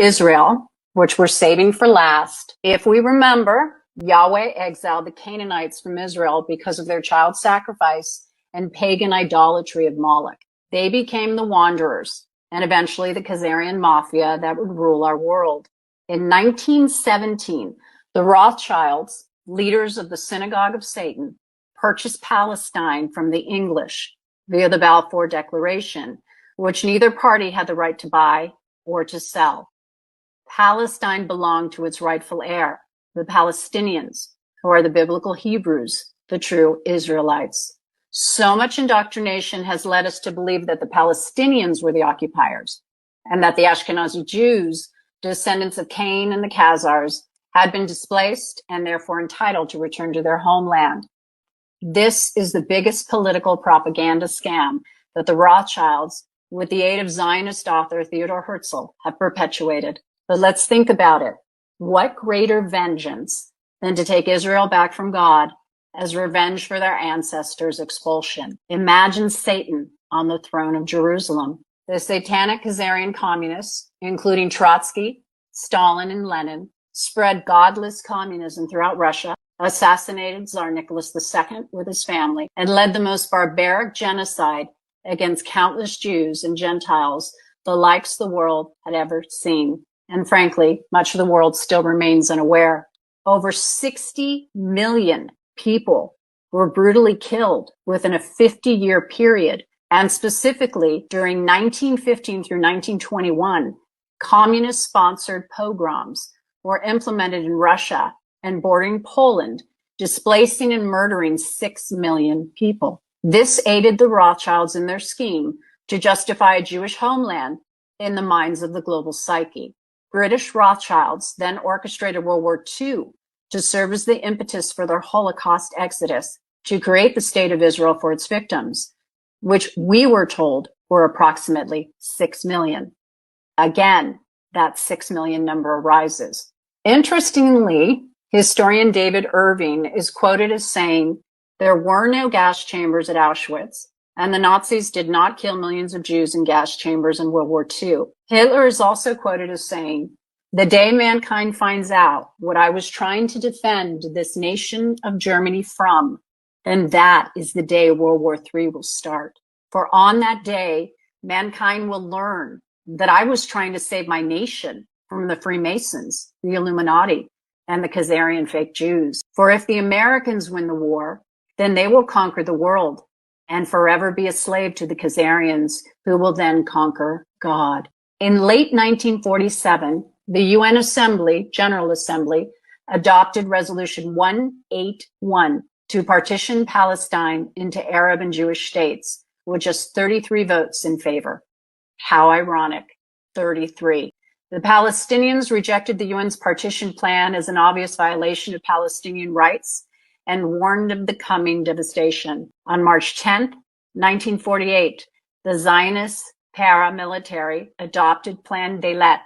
Israel, which we're saving for last. If we remember, Yahweh exiled the Canaanites from Israel because of their child sacrifice and pagan idolatry of Moloch. They became the wanderers and eventually the Khazarian mafia that would rule our world. In 1917, the Rothschilds, leaders of the Synagogue of Satan, purchased Palestine from the English via the Balfour Declaration, which neither party had the right to buy or to sell. Palestine belonged to its rightful heir, the Palestinians, who are the biblical Hebrews, the true Israelites. So much indoctrination has led us to believe that the Palestinians were the occupiers and that the Ashkenazi Jews, descendants of Cain and the Khazars, had been displaced and therefore entitled to return to their homeland. This is the biggest political propaganda scam that the Rothschilds, with the aid of Zionist author Theodor Herzl, have perpetuated. But let's think about it. What greater vengeance than to take Israel back from God as revenge for their ancestors' expulsion? Imagine Satan on the throne of Jerusalem. The satanic Khazarian communists, including Trotsky, Stalin, and Lenin, spread godless communism throughout Russia, assassinated Tsar Nicholas II with his family, and led the most barbaric genocide against countless Jews and Gentiles, the likes the world had ever seen. And frankly, much of the world still remains unaware. Over 60 million people were brutally killed within a 50-year period. And specifically during 1915 through 1921, communist-sponsored pogroms were implemented in Russia and bordering Poland, displacing and murdering 6 million people. This aided the Rothschilds in their scheme to justify a Jewish homeland in the minds of the global psyche. British Rothschilds then orchestrated World War II to serve as the impetus for their Holocaust exodus to create the state of Israel for its victims, which we were told were approximately 6 million. Again, that 6 million number rises. Interestingly, historian David Irving is quoted as saying, "There were no gas chambers at Auschwitz, and the Nazis did not kill millions of Jews in gas chambers in World War II." Hitler is also quoted as saying, "The day mankind finds out what I was trying to defend this nation of Germany from, then that is the day World War III will start. For on that day, mankind will learn that I was trying to save my nation from the Freemasons, the Illuminati, and the Khazarian fake Jews. For if the Americans win the war, then they will conquer the world and forever be a slave to the Khazarians, who will then conquer God." In late 1947, the UN General Assembly, adopted Resolution 181 to partition Palestine into Arab and Jewish states, with just 33 votes in favor. How ironic, 33. The Palestinians rejected the UN's partition plan as an obvious violation of Palestinian rights and warned of the coming devastation. On March 10, 1948, the Zionist paramilitary adopted Plan Dalet,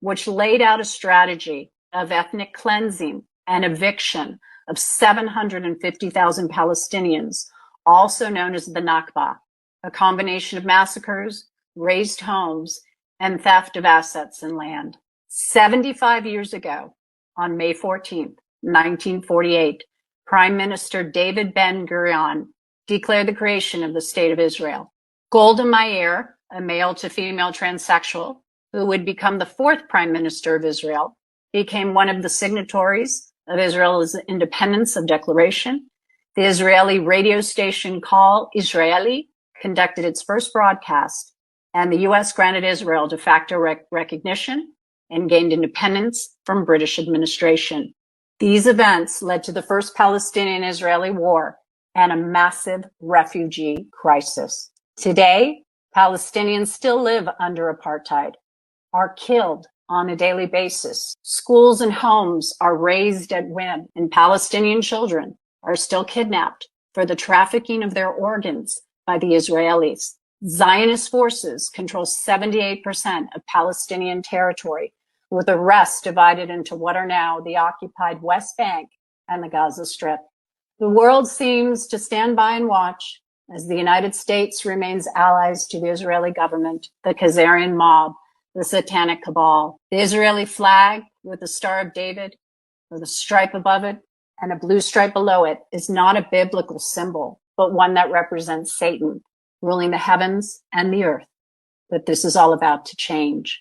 which laid out a strategy of ethnic cleansing and eviction of 750,000 Palestinians, also known as the Nakba, a combination of massacres, razed homes, and theft of assets and land. 75 years ago, on May 14, 1948, Prime Minister David Ben-Gurion declared the creation of the State of Israel. Golda Meir, a male to female transsexual, who would become the fourth Prime Minister of Israel, became one of the signatories of Israel's independence of declaration. The Israeli radio station Call Israeli conducted its first broadcast, and the U.S. granted Israel de facto recognition and gained independence from British administration. These events led to the first Palestinian-Israeli war and a massive refugee crisis. Today, Palestinians still live under apartheid, are killed on a daily basis. Schools and homes are razed at whim, and Palestinian children are still kidnapped for the trafficking of their organs by the Israelis. Zionist forces control 78% of Palestinian territory, with the rest divided into what are now the occupied West Bank and the Gaza Strip. The world seems to stand by and watch as the United States remains allies to the Israeli government, the Khazarian mob, the satanic cabal. The Israeli flag with the Star of David, with a stripe above it and a blue stripe below it, is not a biblical symbol, but one that represents Satan ruling the heavens and the earth. But this is all about to change.